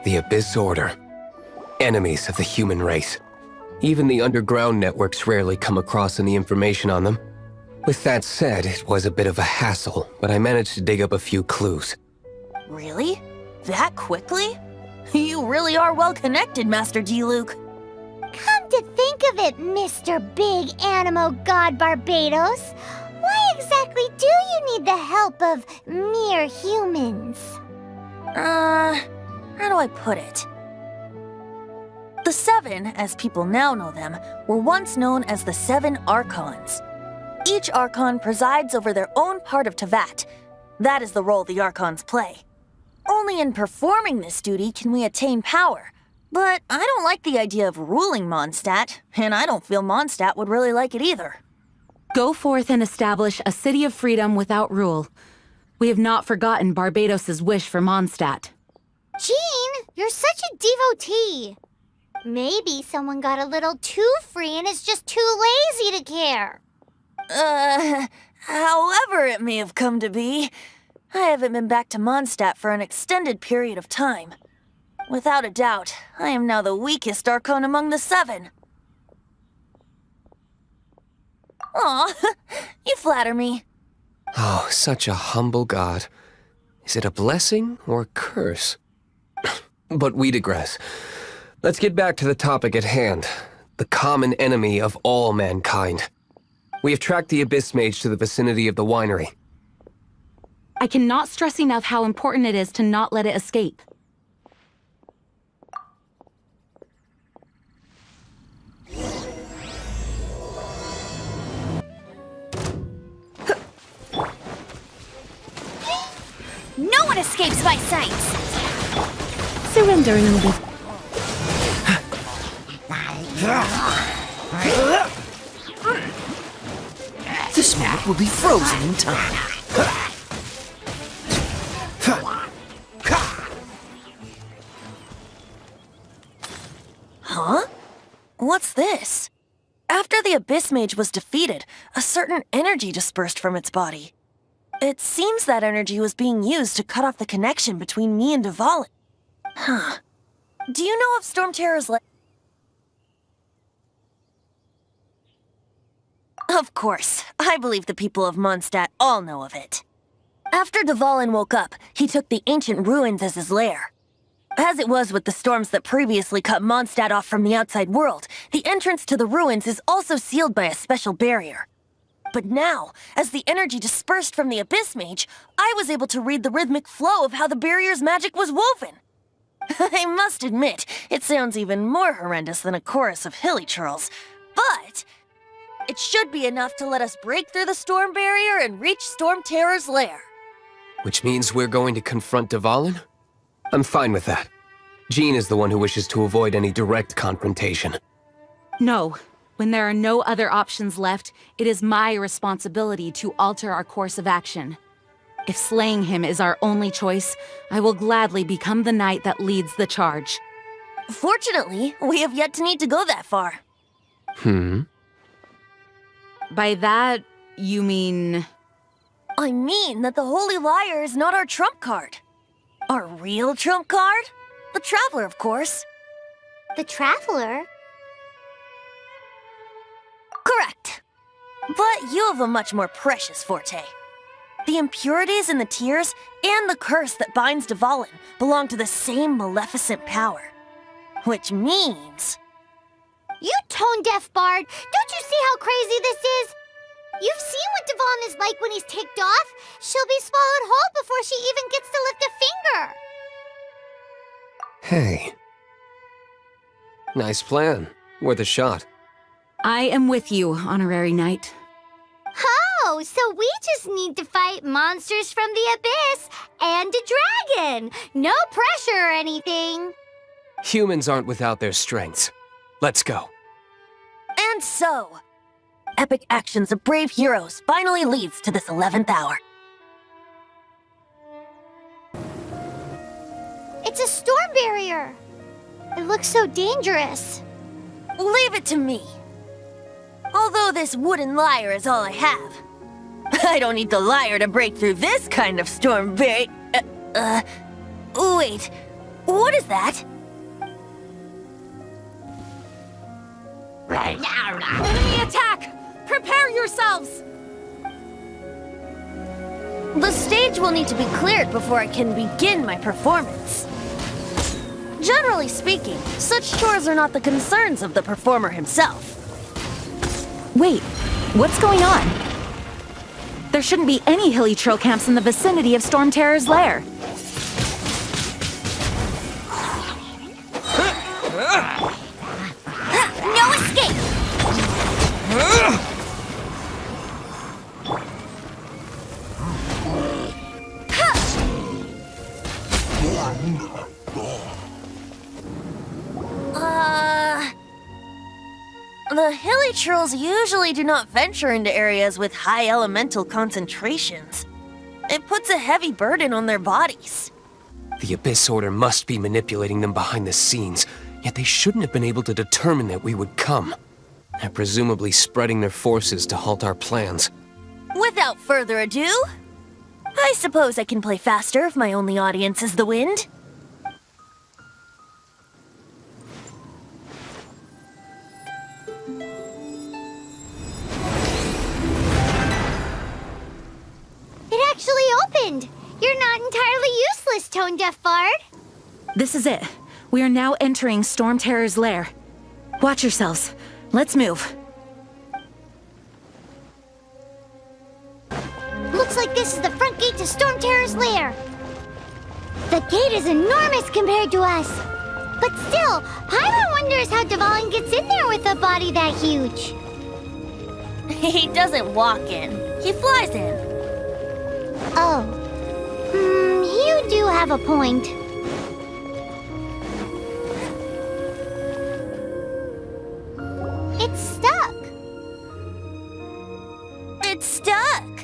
The Abyss Order. Enemies of the human race. Even the underground networks rarely come across any information on them. With that said, it was a bit of a hassle, but I managed to dig up a few clues. Really? That quickly? You really are well connected, Master D. Luke. Come to think of it, Mr. Big Animo God Barbados, why exactly do you need the help of mere humans? How do I put it? The Seven, as people now know them, were once known as the Seven Archons. Each Archon presides over their own part of Teyvat. That is the role the Archons play. Only in performing this duty can we attain power. But I don't like the idea of ruling Mondstadt, and I don't feel Mondstadt would really like it either. Go forth and establish a city of freedom without rule. We have not forgotten Barbados' wish for Mondstadt. Jean, you're such a devotee. Maybe someone got a little too free and is just too lazy to care. However it may have come to be, I haven't been back to Mondstadt for an extended period of time. Without a doubt, I am now the weakest Archon among the Seven. Aw, you flatter me. Oh, such a humble god. Is it a blessing or a curse? But we digress. Let's get back to the topic at hand. The common enemy of all mankind. We have tracked the Abyss Mage to the vicinity of the winery. I cannot stress enough how important it is to not let it escape. No one escapes my sight! Surrendering will be... This moment will be frozen in time. Huh? What's this? After the Abyss Mage was defeated, a certain energy dispersed from its body. It seems that energy was being used to cut off the connection between me and Dvalin. Huh. Do you know of Storm Terror's Of course. I believe the people of Mondstadt all know of it. After Dvalin woke up, he took the ancient ruins as his lair. As it was with the storms that previously cut Mondstadt off from the outside world, the entrance to the ruins is also sealed by a special barrier. But now, as the energy dispersed from the Abyss Mage, I was able to read the rhythmic flow of how the barrier's magic was woven. I must admit, it sounds even more horrendous than a chorus of hilly churls, but it should be enough to let us break through the storm barrier and reach Storm Terror's lair. Which means we're going to confront Dvalin? I'm fine with that. Jean is the one who wishes to avoid any direct confrontation. No. When there are no other options left, it is my responsibility to alter our course of action. If slaying him is our only choice, I will gladly become the knight that leads the charge. Fortunately, we have yet to need to go that far. By that, you mean... I mean that the Holy Liar is not our trump card. Our real trump card? The Traveler, of course. The Traveler? Correct. But you have a much more precious forte. The impurities in the tears and the curse that binds Dvalin belong to the same maleficent power. Which means... You tone-deaf bard! Don't you see how crazy this is? You've seen what Dvalin is like when he's ticked off. She'll be swallowed whole before she even gets to lift a finger. Hey. Nice plan. Worth a shot. I am with you, Honorary Knight. Oh, so we just need to fight monsters from the Abyss and a dragon. No pressure or anything. Humans aren't without their strengths. Let's go. And so, epic actions of brave heroes finally leads to this 11th hour. It's a storm barrier. It looks so dangerous. Leave it to me. Although this wooden lyre is all I have, I don't need the lyre to break through this kind of storm Wait, what is that? Enemy attack! Prepare yourselves! The stage will need to be cleared before I can begin my performance. Generally speaking, such chores are not the concerns of the performer himself. Wait, what's going on? There shouldn't be any hilly trail camps in the vicinity of Storm Terror's lair. No escape! The hilly trolls usually do not venture into areas with high elemental concentrations. It puts a heavy burden on their bodies. The Abyss Order must be manipulating them behind the scenes, yet they shouldn't have been able to determine that we would come. They're presumably spreading their forces to halt our plans. Without further ado, I suppose I can play faster if my only audience is the wind. It actually opened! You're not entirely useless, Tone Deaf Bard. This is it. We are now entering Storm Terror's lair. Watch yourselves. Let's move. Looks like this is the front gate to Storm Terror's lair. The gate is enormous compared to us. But still, Paimon wonders how Dvalin gets in there with a body that huge. He doesn't walk in, he flies in. Oh. You do have a point. It's stuck. It's stuck.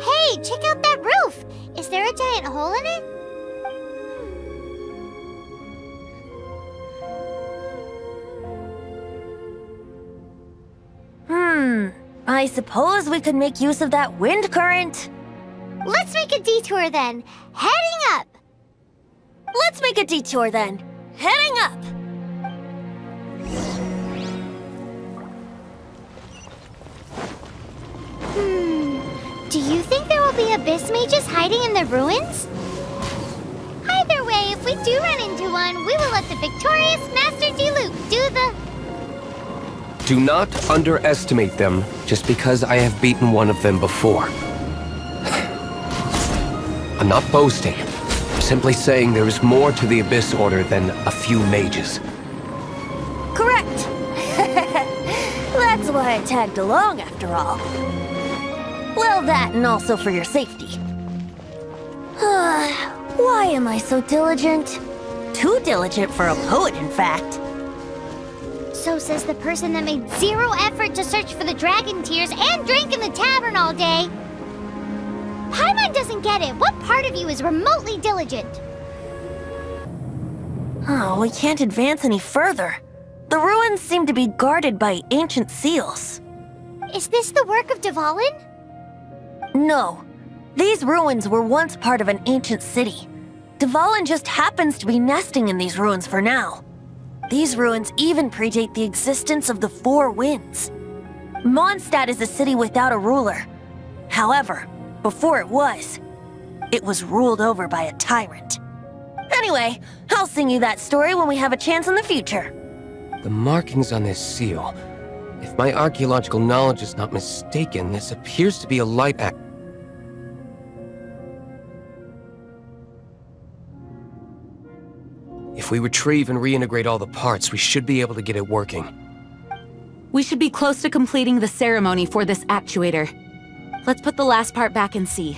Hey, check out that roof. Is there a giant hole in it? I suppose we could make use of that wind current. Let's make a detour then. Heading up. Let's make a detour then. Heading up. Do you think there will be abyss mages hiding in the ruins? Either way, if we do run into one, we will let the victorious Master D-Luke do the... Do not underestimate them just because I have beaten one of them before. I'm not boasting. I'm simply saying there is more to the Abyss Order than a few mages. Correct. That's why I tagged along after all. Well, that and also for your safety. Why am I so diligent? Too diligent for a poet, in fact. So says the person that made zero effort to search for the dragon tears and drank in the tavern all day. Paimon doesn't get it. What part of you is remotely diligent? Oh, we can't advance any further. The ruins seem to be guarded by ancient seals. Is this the work of Dvalin? No. These ruins were once part of an ancient city. Dvalin just happens to be nesting in these ruins for now. These ruins even predate the existence of the Four Winds. Mondstadt is a city without a ruler. However, before it was ruled over by a tyrant. Anyway, I'll sing you that story when we have a chance in the future. The markings on this seal. If my archaeological knowledge is not mistaken, this appears to be a light act. If we retrieve and reintegrate all the parts, we should be able to get it working. We should be close to completing the ceremony for this actuator. Let's put the last part back and see.